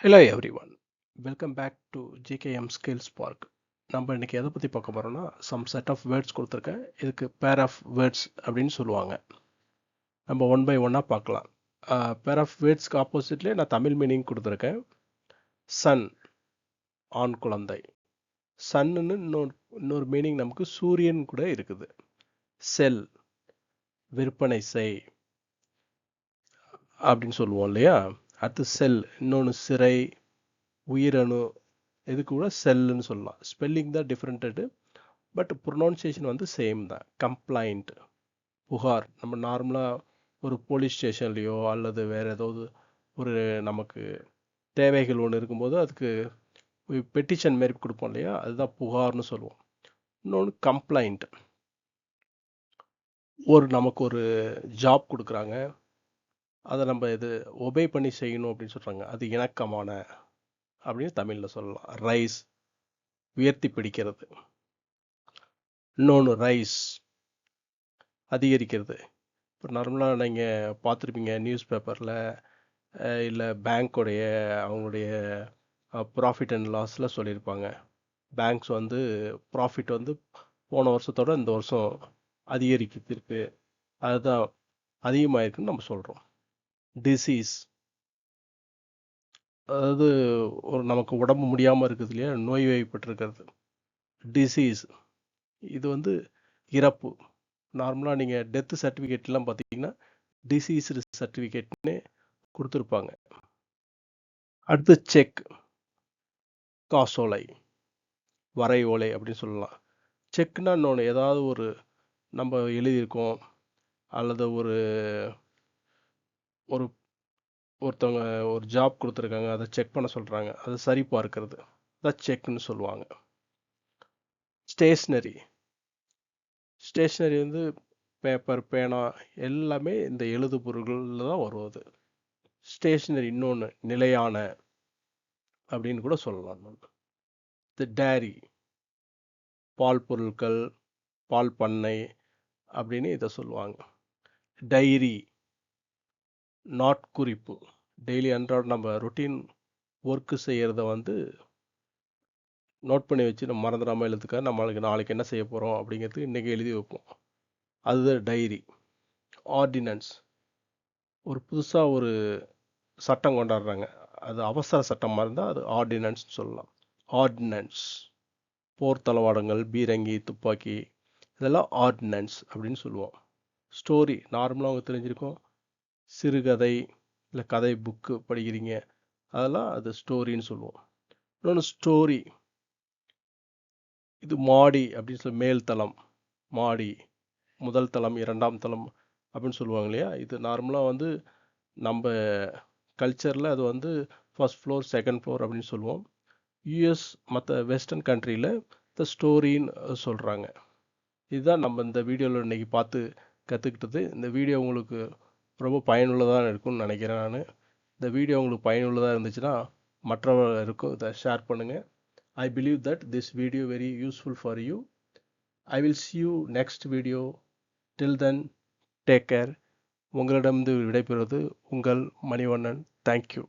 Hello everyone, welcome back to GKM skill spark. நம்ம இன்னைக்கு எதை பற்றி பார்க்க போகிறோம்னா, சம் செட் ஆஃப் வேர்ட்ஸ் கொடுத்துருக்கேன். இதுக்கு பேர் ஆஃப் வேர்ட்ஸ் அப்படின்னு சொல்லுவாங்க. நம்ம ஒன் பை ஒன்னாக பார்க்கலாம். பேர் ஆஃப் வேர்ட்ஸ்க்கு ஆப்போசிட்லேயே நான் தமிழ் மீனிங் கொடுத்துருக்கேன். சன், ஆண் குழந்தை. சன்னுன்னு இன்னொரு மீனிங் நமக்கு சூரியன் கூட இருக்குது. செல், விற்பனை செய் அப்படின்னு சொல்லுவோம் இல்லையா. அடுத்து செல், இன்னொன்று சிறை, உயிரணு, இது கூட செல்லுன்னு சொல்லலாம். ஸ்பெல்லிங் தான் டிஃப்ரெண்ட்டு, பட் ப்ரொனவுன்சியேஷன் வந்து சேம் தான். கம்ப்ளைண்ட், புகார். நம்ம நார்மலாக ஒரு போலீஸ் ஸ்டேஷன்லேயோ அல்லது வேறு ஏதாவது ஒரு நமக்கு தேவைகள் ஒன்று இருக்கும்போது அதுக்கு பெட்டிஷன் மாரி கொடுப்போம் இல்லையா, அதுதான் புகார்னு சொல்லுவோம். இன்னொன்று கம்ப்ளைண்ட், நமக்கு ஒரு ஜாப் கொடுக்குறாங்க, அதை நம்ம இது ஒபே பண்ணி செய்யணும் அப்படின்னு சொல்கிறாங்க, அது இணக்கமான அப்படின்னு தமிழில் சொல்லலாம். ரைஸ், உயர்த்தி பிடிக்கிறது. இன்னொன்று ரைஸ், அதிகரிக்கிறது. இப்போ நார்மலாக நீங்கள் பார்த்துருப்பீங்க நியூஸ் பேப்பரில், இல்லை பேங்க்கோடைய அவங்களுடைய ப்ராஃபிட் அண்ட் லாஸில் சொல்லியிருப்பாங்க. பேங்க்ஸ் வந்து ப்ராஃபிட் வந்து போன வருஷத்தோட இந்த வருஷம் அதிகரிக்கிருக்கு, அதுதான் அதிகமாயிருக்குன்னு நம்ம சொல்கிறோம். டிசீஸ், அதாவது ஒரு நமக்கு உடம்பு முடியாமல் இருக்குது இல்லையா, நோய்வாய்ப்பட்டிருக்கிறது. டிசீஸ், இது வந்து இறப்பு. நார்மலாக நீங்கள் டெத்து சர்டிஃபிகேட்லாம் பார்த்தீங்கன்னா டிசீஸ்டு சர்டிஃபிகேட்னு கொடுத்துருப்பாங்க. அடுத்து செக், காசோலை, வரை ஓலை அப்படின்னு சொல்லலாம். செக்னா இன்னொன்று, ஏதாவது ஒரு நம்ம எழுதியிருக்கோம் அல்லது ஒரு ஒரு ஒருத்தவங்க ஒரு ஜாப் கொடுத்துருக்காங்க, அதை செக் பண்ண சொல்கிறாங்க, அதை சரி பார்க்கறது, அதான் செக்னு சொல்லுவாங்க. ஸ்டேஷ்னரி, ஸ்டேஷ்னரி வந்து பேப்பர், பேனா எல்லாமே இந்த எழுது பொருள்களில் தான் வருவது. ஸ்டேஷ்னரி இன்னொன்று நிலையான அப்படின்னு கூட சொல்லலாம். இந்த டேரி, பால் பொருட்கள், பால் பண்ணை அப்படின்னு இதை சொல்லுவாங்க. டைரி, நாட்குறிப்பு, டெய்லி அன்றாட நம்ம ரொட்டீன் ஒர்க்கு செய்கிறத வந்து நோட் பண்ணி வச்சு நம்ம மறந்துடாமல் எழுதுக்க, நம்மளுக்கு நாளைக்கு என்ன செய்ய போகிறோம் அப்படிங்கிறது இன்றைக்கி எழுதி வைப்போம், அதுதான் டைரி. ஆர்டினன்ஸ், ஒரு புதுசாக ஒரு சட்டம் கொண்டாடுறாங்க, அது அவசர சட்டமாக இருந்தால் அது ஆர்டினன்ஸ் சொல்லலாம். ஆர்டினன்ஸ், போர் தளவாடங்கள், பீரங்கி, துப்பாக்கி, இதெல்லாம் ஆர்டினன்ஸ் அப்படின்னு சொல்லுவோம். ஸ்டோரி, நார்மலாக அவங்க தெரிஞ்சிருக்கோம், சிறுகதை இல்லை கதை புக்கு படிக்கிறீங்க, அதெல்லாம் அது ஸ்டோரின்னு சொல்லுவோம். இன்னொன்று ஸ்டோரி, இது மாடி அப்படின்னு சொல்லி, மேல் தளம், மாடி, முதல் தளம், இரண்டாம் தளம் அப்படின்னு சொல்லுவாங்க இல்லையா. இது நார்மலாக வந்து நம்ம கல்ச்சரில் அது வந்து ஃபர்ஸ்ட் ஃப்ளோர், செகண்ட் ஃப்ளோர் அப்படின்னு சொல்லுவோம். யூஎஸ் மற்ற வெஸ்டர்ன் கண்ட்ரியில் த ஸ்டோரின்னு சொல்கிறாங்க. இதுதான் நம்ம இந்த வீடியோவில் இன்றைக்கி பார்த்து கற்றுக்கிட்டது. இந்த வீடியோ உங்களுக்கு ரொம்ப பயனுள்ளதாக இருக்கும்னு நினைக்கிறேன் நான். இந்த வீடியோ உங்களுக்கு பயனுள்ளதாக இருந்துச்சுன்னா மற்றவர்களுக்கும் இதை ஷேர் பண்ணுங்கள். I believe that this video very useful for you. I will see you next video. Till then, take care. உங்களிடமிருந்து விடைபெறுவது உங்கள் மணிவண்ணன். Thank you.